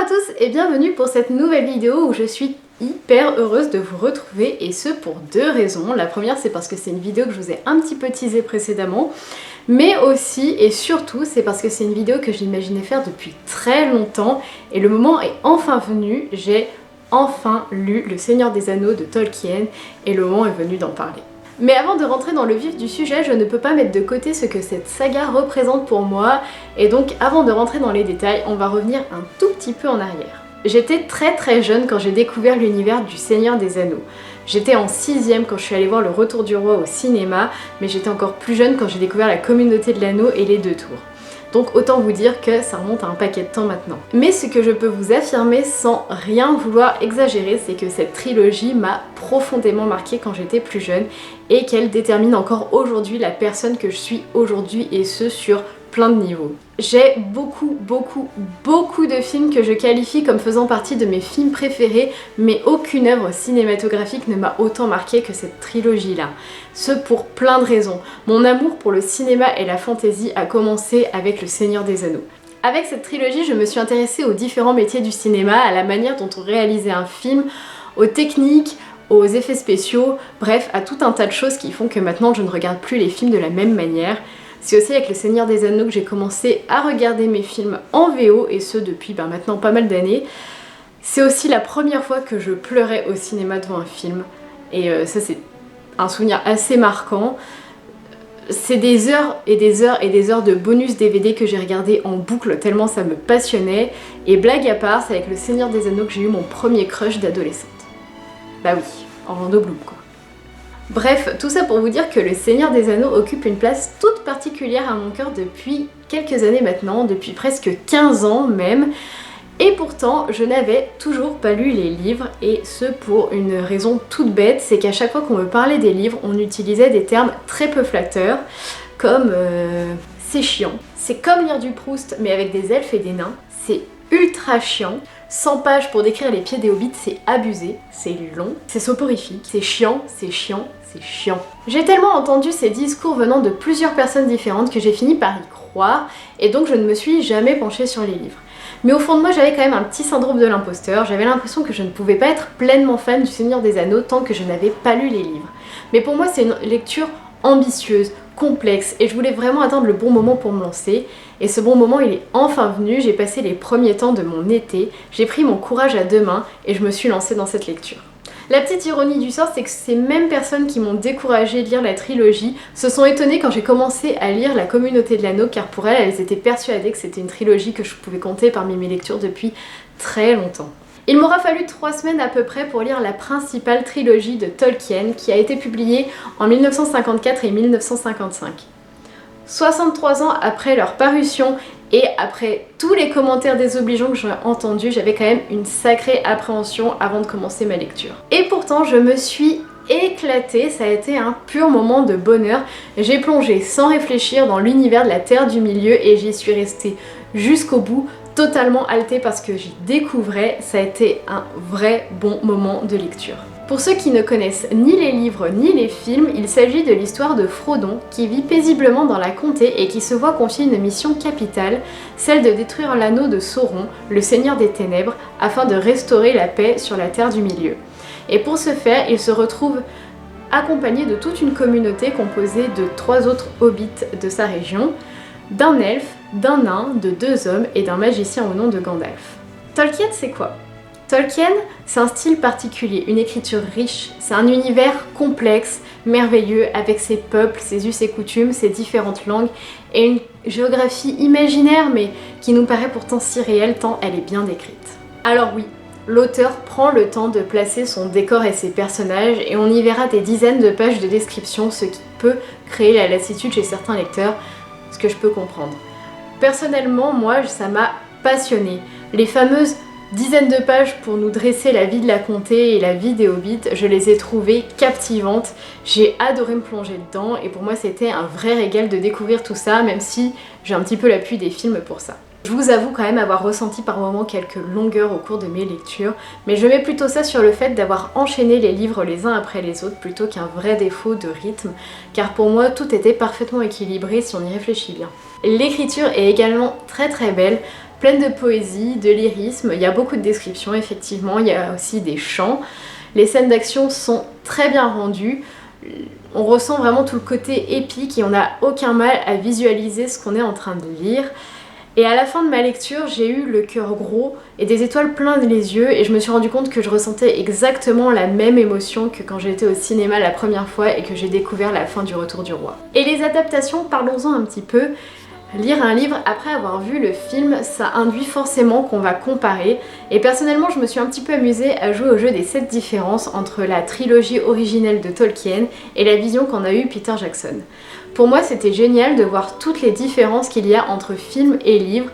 à tous et bienvenue pour cette nouvelle vidéo où je suis hyper heureuse de vous retrouver, et ce pour deux raisons. La première, c'est parce que c'est une vidéo que je vous ai un petit peu teasée précédemment, mais aussi et surtout c'est parce que c'est une vidéo que j'imaginais faire depuis très longtemps et le moment est enfin venu. J'ai enfin lu Le Seigneur des Anneaux de Tolkien et le moment est venu d'en parler. Mais avant de rentrer dans le vif du sujet, je ne peux pas mettre de côté ce que cette saga représente pour moi, et donc avant de rentrer dans les détails, on va revenir un tout petit peu en arrière. J'étais très jeune quand j'ai découvert l'univers du Seigneur des Anneaux. J'étais en 6ème quand je suis allée voir Le Retour du Roi au cinéma, mais j'étais encore plus jeune quand j'ai découvert La Communauté de l'Anneau et Les Deux Tours. Donc autant vous dire que ça remonte à un paquet de temps maintenant. Mais ce que je peux vous affirmer sans rien vouloir exagérer, c'est que cette trilogie m'a profondément marquée quand j'étais plus jeune et qu'elle détermine encore aujourd'hui la personne que je suis aujourd'hui, et ce sur plein de niveaux. J'ai beaucoup de films que je qualifie comme faisant partie de mes films préférés, mais aucune œuvre cinématographique ne m'a autant marqué que cette trilogie-là. Ce pour plein de raisons. Mon amour pour le cinéma et la fantasy a commencé avec Le Seigneur des Anneaux. Avec cette trilogie, je me suis intéressée aux différents métiers du cinéma, à la manière dont on réalisait un film, aux techniques, aux effets spéciaux, bref, à tout un tas de choses qui font que maintenant je ne regarde plus les films de la même manière. C'est aussi avec Le Seigneur des Anneaux que j'ai commencé à regarder mes films en VO, et ce depuis maintenant pas mal d'années. C'est aussi la première fois que je pleurais au cinéma devant un film, et ça c'est un souvenir assez marquant. C'est des heures et des heures et des heures de bonus DVD que j'ai regardé en boucle tellement ça me passionnait, et blague à part, c'est avec Le Seigneur des Anneaux que j'ai eu mon premier crush d'adolescente. Bah oui, Orlando Bloom quoi. Bref, tout ça pour vous dire que Le Seigneur des Anneaux occupe une place toute particulière à mon cœur depuis quelques années maintenant, depuis presque 15 ans même. Et pourtant, je n'avais toujours pas lu les livres, et ce pour une raison toute bête, c'est qu'à chaque fois qu'on me parlait des livres, on utilisait des termes très peu flatteurs, comme c'est chiant, c'est comme lire du Proust mais avec des elfes et des nains, c'est ultra chiant, 100 pages pour décrire les pieds des hobbits, c'est abusé, c'est long, c'est soporifique, c'est chiant, c'est chiant, c'est chiant. J'ai tellement entendu ces discours venant de plusieurs personnes différentes que j'ai fini par y croire, et donc je ne me suis jamais penchée sur les livres. Mais au fond de moi, j'avais quand même un petit syndrome de l'imposteur, j'avais l'impression que je ne pouvais pas être pleinement fan du Seigneur des Anneaux tant que je n'avais pas lu les livres. Mais pour moi, c'est une lecture ambitieuse, complexe, et je voulais vraiment attendre le bon moment pour me lancer. Et ce bon moment, il est enfin venu. J'ai passé les premiers temps de mon été, j'ai pris mon courage à deux mains et je me suis lancée dans cette lecture. La petite ironie du sort, c'est que ces mêmes personnes qui m'ont découragée de lire la trilogie se sont étonnées quand j'ai commencé à lire La Communauté de l'Anneau, car pour elles étaient persuadées que c'était une trilogie que je pouvais compter parmi mes lectures depuis très longtemps. Il m'aura fallu 3 semaines à peu près pour lire la principale trilogie de Tolkien, qui a été publiée en 1954 et 1955. 63 ans après leur parution et après tous les commentaires désobligeants que j'ai entendus, j'avais quand même une sacrée appréhension avant de commencer ma lecture. Et pourtant, je me suis éclatée, ça a été un pur moment de bonheur. J'ai plongé sans réfléchir dans l'univers de la Terre du Milieu et j'y suis restée jusqu'au bout, totalement haletée parce que j'y découvrais. Ça a été un vrai bon moment de lecture. Pour ceux qui ne connaissent ni les livres ni les films, il s'agit de l'histoire de Frodon qui vit paisiblement dans la comté et qui se voit confier une mission capitale, celle de détruire l'anneau de Sauron, le Seigneur des Ténèbres, afin de restaurer la paix sur la Terre du Milieu. Et pour ce faire, il se retrouve accompagné de toute une communauté composée de 3 autres hobbits de sa région, d'un elfe, d'un nain, de 2 hommes et d'un magicien au nom de Gandalf. Tolkien, c'est quoi ? Tolkien, c'est un style particulier, une écriture riche, c'est un univers complexe, merveilleux, avec ses peuples, ses us et coutumes, ses différentes langues, et une géographie imaginaire, mais qui nous paraît pourtant si réelle tant elle est bien décrite. Alors oui, l'auteur prend le temps de placer son décor et ses personnages, et on y verra des dizaines de pages de description, ce qui peut créer la lassitude chez certains lecteurs, ce que je peux comprendre. Personnellement, moi, ça m'a passionnée. Les fameuses dizaines de pages pour nous dresser la vie de la comté et la vie des hobbits, je les ai trouvées captivantes. J'ai adoré me plonger dedans et pour moi c'était un vrai régal de découvrir tout ça, même si j'ai un petit peu l'appui des films pour ça. Je vous avoue quand même avoir ressenti par moments quelques longueurs au cours de mes lectures, mais je mets plutôt ça sur le fait d'avoir enchaîné les livres les uns après les autres plutôt qu'un vrai défaut de rythme, car pour moi tout était parfaitement équilibré si on y réfléchit bien. L'écriture est également très belle, pleine de poésie, de lyrisme, il y a beaucoup de descriptions effectivement, il y a aussi des chants. Les scènes d'action sont très bien rendues, on ressent vraiment tout le côté épique et on n'a aucun mal à visualiser ce qu'on est en train de lire. Et à la fin de ma lecture, j'ai eu le cœur gros et des étoiles plein les yeux et je me suis rendu compte que je ressentais exactement la même émotion que quand j'étais au cinéma la première fois et que j'ai découvert la fin du Retour du Roi. Et les adaptations, parlons-en un petit peu. Lire un livre après avoir vu le film, ça induit forcément qu'on va comparer. Et personnellement, je me suis un petit peu amusée à jouer au jeu des 7 différences entre la trilogie originelle de Tolkien et la vision qu'en a eue Peter Jackson. Pour moi, c'était génial de voir toutes les différences qu'il y a entre film et livre.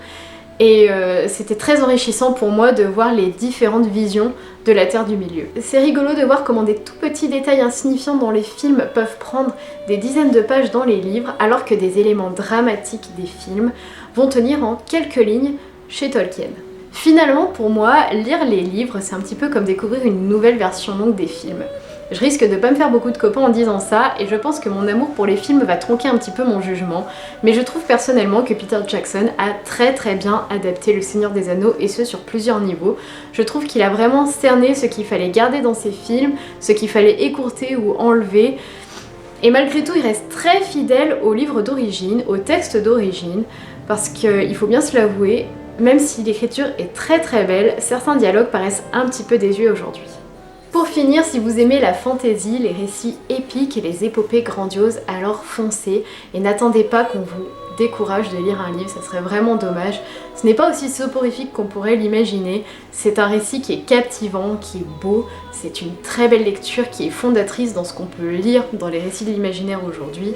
Et c'était très enrichissant pour moi de voir les différentes visions de la Terre du Milieu. C'est rigolo de voir comment des tout petits détails insignifiants dans les films peuvent prendre des dizaines de pages dans les livres, alors que des éléments dramatiques des films vont tenir en quelques lignes chez Tolkien. Finalement, pour moi, lire les livres, c'est un petit peu comme découvrir une nouvelle version longue des films. Je risque de pas me faire beaucoup de copains en disant ça, et je pense que mon amour pour les films va tronquer un petit peu mon jugement, mais je trouve personnellement que Peter Jackson a très bien adapté Le Seigneur des Anneaux, et ce sur plusieurs niveaux. Je trouve qu'il a vraiment cerné ce qu'il fallait garder dans ses films, ce qu'il fallait écourter ou enlever, et malgré tout il reste très fidèle au livre d'origine, au texte d'origine, parce qu'il faut bien se l'avouer, même si l'écriture est très belle, certains dialogues paraissent un petit peu désuets aujourd'hui. Pour finir, si vous aimez la fantaisie, les récits épiques et les épopées grandioses, alors foncez et n'attendez pas qu'on vous décourage de lire un livre, ça serait vraiment dommage. Ce n'est pas aussi soporifique qu'on pourrait l'imaginer, c'est un récit qui est captivant, qui est beau, c'est une très belle lecture qui est fondatrice dans ce qu'on peut lire dans les récits de l'imaginaire aujourd'hui.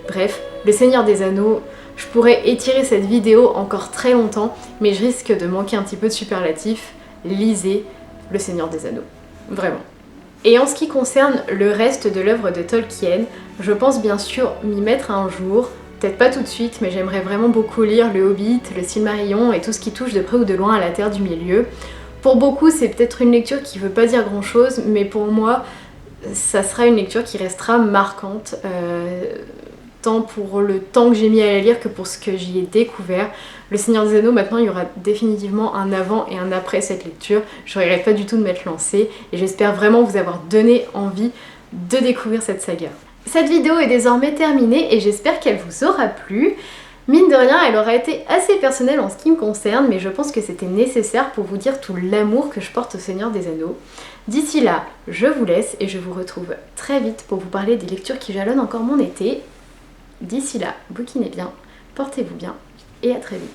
Bref, Le Seigneur des Anneaux, je pourrais étirer cette vidéo encore très longtemps, mais je risque de manquer un petit peu de superlatifs. Lisez Le Seigneur des Anneaux. Vraiment. Et en ce qui concerne le reste de l'œuvre de Tolkien, je pense bien sûr m'y mettre un jour, peut-être pas tout de suite, mais j'aimerais vraiment beaucoup lire Le Hobbit, Le Silmarillion et tout ce qui touche de près ou de loin à la Terre du Milieu. Pour beaucoup, c'est peut-être une lecture qui veut pas dire grand-chose, mais pour moi, ça sera une lecture qui restera marquante, tant pour le temps que j'ai mis à la lire que pour ce que j'y ai découvert. Le Seigneur des Anneaux, maintenant il y aura définitivement un avant et un après cette lecture. Je regrette pas du tout de m'être lancée et j'espère vraiment vous avoir donné envie de découvrir cette saga. Cette vidéo est désormais terminée et j'espère qu'elle vous aura plu. Mine de rien, elle aura été assez personnelle en ce qui me concerne, mais je pense que c'était nécessaire pour vous dire tout l'amour que je porte au Seigneur des Anneaux. D'ici là, je vous laisse et je vous retrouve très vite pour vous parler des lectures qui jalonnent encore mon été. D'ici là, bouquinez bien, portez-vous bien et à très vite.